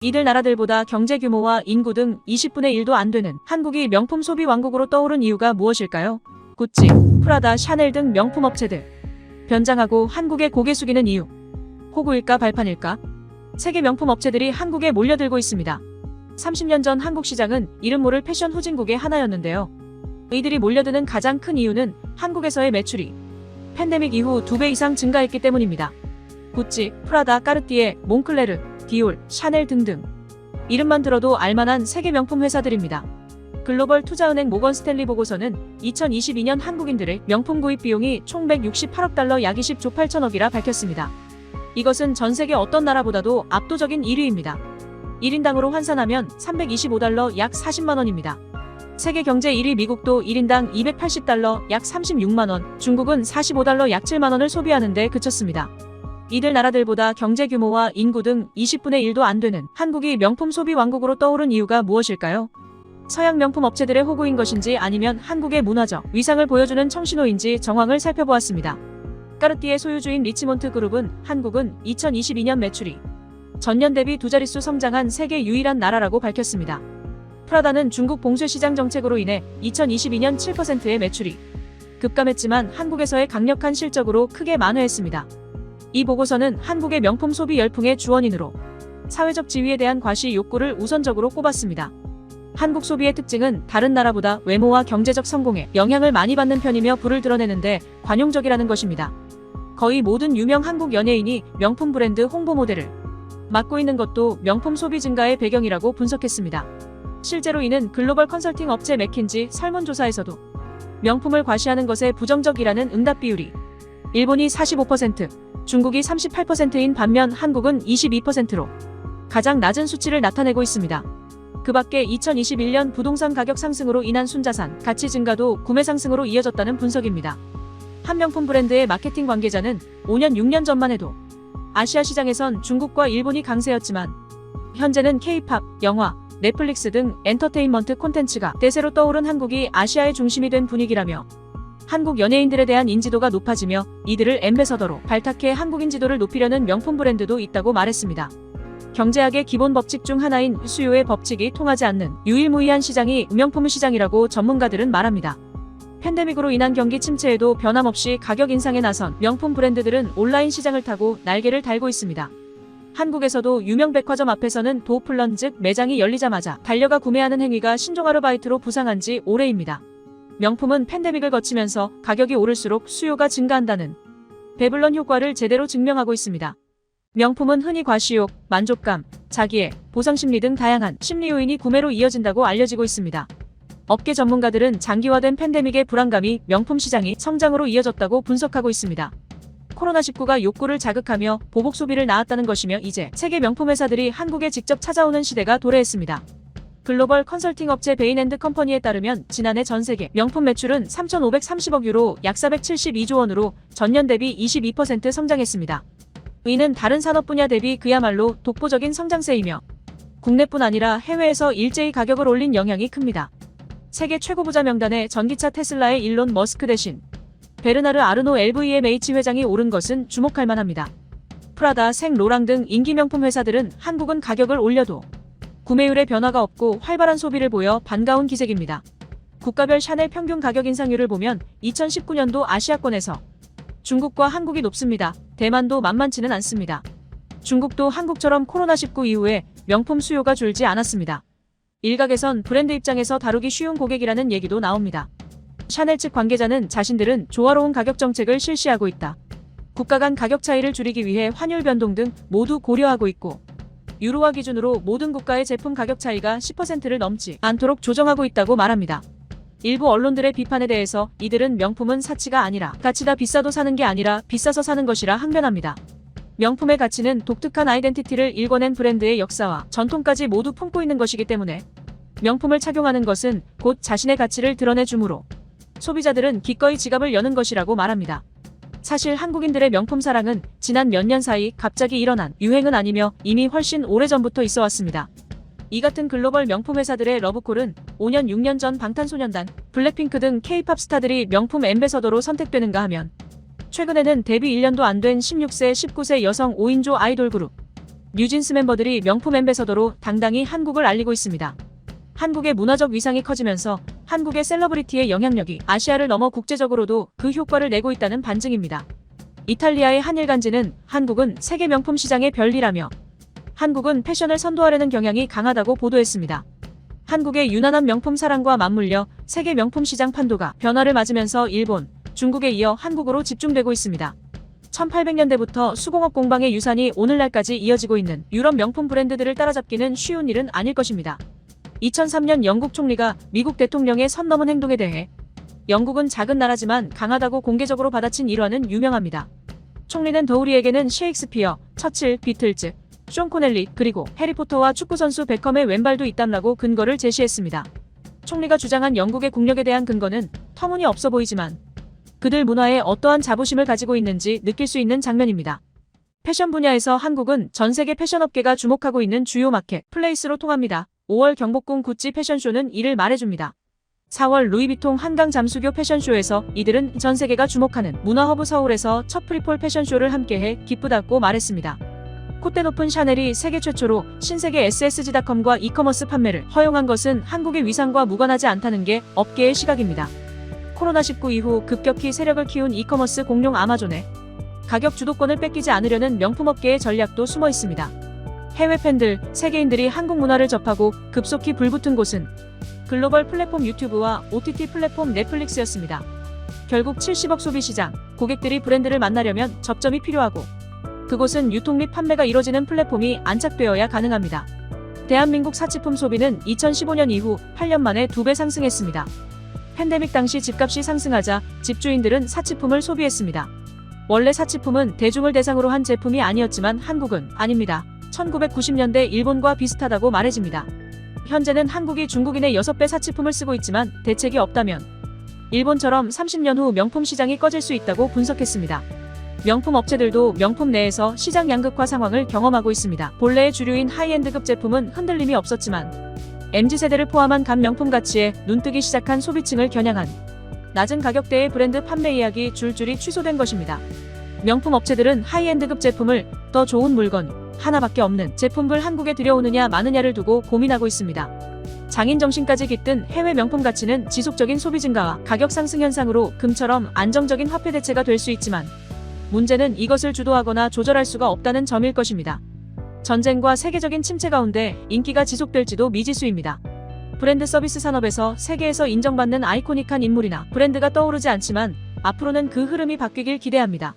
이들 나라들보다 경제 규모와 인구 등 20분의 1도 안 되는 한국이 명품 소비 왕국으로 떠오른 이유가 무엇일까요? 구찌, 프라다, 샤넬 등 명품 업체들. 변장하고 한국에 고개 숙이는 이유. 호구일까 발판일까? 세계 명품 업체들이 한국에 몰려들고 있습니다. 30년 전 한국 시장은 이름 모를 패션 후진국의 하나였는데요. 이들이 몰려드는 가장 큰 이유는 한국에서의 매출이 팬데믹 이후 2배 이상 증가했기 때문입니다. 구찌, 프라다, 까르띠에, 몽클레르, 디올, 샤넬 등등. 이름만 들어도 알만한 세계 명품 회사들입니다. 글로벌 투자은행 모건 스탠리 보고서는 2022년 한국인들의 명품 구입 비용이 총 168억 달러 약 20조 8천억이라 밝혔습니다. 이것은 전 세계 어떤 나라보다도 압도적인 1위입니다. 1인당으로 환산하면 325달러 약 40만원입니다. 세계 경제 1위 미국도 1인당 280달러 약 36만원, 중국은 45달러 약 7만원을 소비하는 데 그쳤습니다. 이들 나라들보다 경제 규모와 인구 등 20분의 1도 안 되는 한국이 명품 소비 왕국으로 떠오른 이유가 무엇일까요? 서양 명품 업체들의 호구인 것인지 아니면 한국의 문화적 위상을 보여주는 청신호인지 정황을 살펴보았습니다. 까르띠에 소유주인 리치몬트 그룹은 한국은 2022년 매출이 전년 대비 두 자릿수 성장한 세계 유일한 나라라고 밝혔습니다. 프라다는 중국 봉쇄 시장 정책으로 인해 2022년 7%의 매출이 급감했지만 한국에서의 강력한 실적으로 크게 만회했습니다. 이 보고서는 한국의 명품 소비 열풍의 주원인으로 사회적 지위에 대한 과시 욕구를 우선적으로 꼽았습니다. 한국 소비의 특징은 다른 나라보다 외모와 경제적 성공에 영향을 많이 받는 편이며 부를 드러내는데 관용적이라는 것입니다. 거의 모든 유명 한국 연예인이 명품 브랜드 홍보 모델을 맡고 있는 것도 명품 소비 증가의 배경이라고 분석했습니다. 실제로 이는 글로벌 컨설팅 업체 맥킨지 설문조사에서도 명품을 과시하는 것에 부정적이라는 응답 비율이 일본이 45%, 중국이 38%인 반면 한국은 22%로 가장 낮은 수치를 나타내고 있습니다. 그 밖에 2021년 부동산 가격 상승으로 인한 순자산 가치 증가도 구매 상승으로 이어졌다는 분석입니다. 한 명품 브랜드의 마케팅 관계자는 5년 6년 전만 해도 아시아 시장에선 중국과 일본이 강세였지만 현재는 K-팝, 영화, 넷플릭스 등 엔터테인먼트 콘텐츠가 대세로 떠오른 한국이 아시아의 중심이 된 분위기라며 한국 연예인들에 대한 인지도가 높아지며 이들을 앰베서더로 발탁해 한국인 지도를 높이려는 명품 브랜드도 있다고 말했습니다. 경제학의 기본 법칙 중 하나인 수요의 법칙이 통하지 않는 유일무이한 시장이 명품 시장이라고 전문가들은 말합니다. 팬데믹으로 인한 경기 침체에도 변함없이 가격 인상에 나선 명품 브랜드들은 온라인 시장을 타고 날개를 달고 있습니다. 한국에서도 유명 백화점 앞에서는 도플런 즉 매장이 열리자마자 달려가 구매하는 행위가 신종아르바이트로 부상한 지 오래입니다. 명품은 팬데믹을 거치면서 가격이 오를수록 수요가 증가한다는 배블런 효과를 제대로 증명하고 있습니다. 명품은 흔히 과시욕, 만족감, 자기애, 보상심리 등 다양한 심리 요인이 구매로 이어진다고 알려지고 있습니다. 업계 전문가들은 장기화된 팬데믹의 불안감이 명품 시장이 성장으로 이어졌다고 분석하고 있습니다. 코로나19가 욕구를 자극하며 보복 소비를 낳았다는 것이며 이제 세계 명품 회사들이 한국에 직접 찾아오는 시대가 도래했습니다. 글로벌 컨설팅 업체 베인앤드컴퍼니에 따르면 지난해 전 세계 명품 매출은 3,530억 유로 약 472조 원으로 전년 대비 22% 성장했습니다. 이는 다른 산업 분야 대비 그야말로 독보적인 성장세이며 국내뿐 아니라 해외에서 일제히 가격을 올린 영향이 큽니다. 세계 최고 부자 명단에 전기차 테슬라의 일론 머스크 대신 베르나르 아르노 LVMH 회장이 오른 것은 주목할 만합니다. 프라다, 생 로랑 등 인기 명품 회사들은 한국은 가격을 올려도 구매율의 변화가 없고 활발한 소비를 보여 반가운 기색입니다. 국가별 샤넬 평균 가격 인상률을 보면 2019년도 아시아권에서 중국과 한국이 높습니다. 대만도 만만치는 않습니다. 중국도 한국처럼 코로나19 이후에 명품 수요가 줄지 않았습니다. 일각에선 브랜드 입장에서 다루기 쉬운 고객이라는 얘기도 나옵니다. 샤넬 측 관계자는 자신들은 조화로운 가격 정책을 실시하고 있다. 국가 간 가격 차이를 줄이기 위해 환율 변동 등 모두 고려하고 있고 유로화 기준으로 모든 국가의 제품 가격 차이가 10%를 넘지 않도록 조정하고 있다고 말합니다. 일부 언론들의 비판에 대해서 이들은 명품은 사치가 아니라 가치다 비싸도 사는 게 아니라 비싸서 사는 것이라 항변합니다. 명품의 가치는 독특한 아이덴티티를 일궈낸 브랜드의 역사와 전통까지 모두 품고 있는 것이기 때문에 명품을 착용하는 것은 곧 자신의 가치를 드러내주므로 소비자들은 기꺼이 지갑을 여는 것이라고 말합니다. 사실 한국인들의 명품 사랑은 지난 몇 년 사이 갑자기 일어난 유행은 아니며 이미 훨씬 오래전부터 있어 왔습니다. 이 같은 글로벌 명품 회사들의 러브콜은 5년 6년 전 방탄소년단, 블랙핑크 등 K-팝 스타들이 명품 앰베서더로 선택되는가 하면 최근에는 데뷔 1년도 안 된 16세, 19세 여성 5인조 아이돌 그룹 뉴진스 멤버들이 명품 앰베서더로 당당히 한국을 알리고 있습니다. 한국의 문화적 위상이 커지면서 한국의 셀러브리티의 영향력이 아시아를 넘어 국제적으로도 그 효과를 내고 있다는 반증입니다. 이탈리아의 한일간지는 한국은 세계 명품 시장의 별리라며 한국은 패션을 선도하려는 경향이 강하다고 보도했습니다. 한국의 유난한 명품 사랑과 맞물려 세계 명품 시장 판도가 변화를 맞으면서 일본, 중국에 이어 한국으로 집중되고 있습니다. 1800년대부터 수공업 공방의 유산이 오늘날까지 이어지고 있는 유럽 명품 브랜드들을 따라잡기는 쉬운 일은 아닐 것입니다. 2003년 영국 총리가 미국 대통령의 선 넘은 행동에 대해 영국은 작은 나라지만 강하다고 공개적으로 받아친 일화는 유명합니다. 총리는 더우리에게는 셰익스피어, 처칠, 비틀즈, 쇼 코넬리 그리고 해리포터와 축구선수 베컴의 왼발도 있담라고 근거를 제시했습니다. 총리가 주장한 영국의 국력에 대한 근거는 터무니없어 보이지만 그들 문화에 어떠한 자부심을 가지고 있는지 느낄 수 있는 장면입니다. 패션 분야에서 한국은 전 세계 패션업계가 주목하고 있는 주요 마켓 플레이스로 통합니다. 5월 경복궁 구찌 패션쇼는 이를 말해줍니다. 4월 루이비통 한강 잠수교 패션쇼에서 이들은 전 세계가 주목하는 문화허브 서울에서 첫 프리폴 패션쇼를 함께해 기쁘다고 말했습니다. 콧대 높은 샤넬이 세계 최초로 신세계 SSG.com과 이커머스 판매를 허용한 것은 한국의 위상과 무관하지 않다는 게 업계의 시각입니다. 코로나19 이후 급격히 세력을 키운 이커머스 공룡 아마존에 가격 주도권을 뺏기지 않으려는 명품업계의 전략도 숨어 있습니다. 해외 팬들, 세계인들이 한국 문화를 접하고 급속히 불붙은 곳은 글로벌 플랫폼 유튜브와 OTT 플랫폼 넷플릭스였습니다. 결국 70억 소비 시장, 고객들이 브랜드를 만나려면 접점이 필요하고 그곳은 유통 및 판매가 이뤄지는 플랫폼이 안착되어야 가능합니다. 대한민국 사치품 소비는 2015년 이후 8년 만에 2배 상승했습니다. 팬데믹 당시 집값이 상승하자 집주인들은 사치품을 소비했습니다. 원래 사치품은 대중을 대상으로 한 제품이 아니었지만 한국은 아닙니다. 1990년대 일본과 비슷하다고 말해집니다. 현재는 한국이 중국인의 6배 사치품을 쓰고 있지만 대책이 없다면 일본처럼 30년 후 명품 시장이 꺼질 수 있다고 분석했습니다. 명품 업체들도 명품 내에서 시장 양극화 상황을 경험하고 있습니다. 본래의 주류인 하이엔드급 제품은 흔들림이 없었지만 MZ세대를 포함한 간 명품 가치에 눈뜨기 시작한 소비층을 겨냥한 낮은 가격대의 브랜드 판매 예약이 줄줄이 취소된 것입니다. 명품 업체들은 하이엔드급 제품을 더 좋은 물건, 하나밖에 없는 제품을 한국에 들여오느냐 마느냐를 두고 고민하고 있습니다. 장인 정신까지 깃든 해외 명품 가치는 지속적인 소비 증가와 가격 상승 현상으로 금처럼 안정적인 화폐 대체가 될 수 있지만 문제는 이것을 주도하거나 조절할 수가 없다는 점일 것입니다. 전쟁과 세계적인 침체 가운데 인기가 지속될지도 미지수입니다. 브랜드 서비스 산업에서 세계에서 인정받는 아이코닉한 인물이나 브랜드가 떠오르지 않지만 앞으로는 그 흐름이 바뀌길 기대합니다.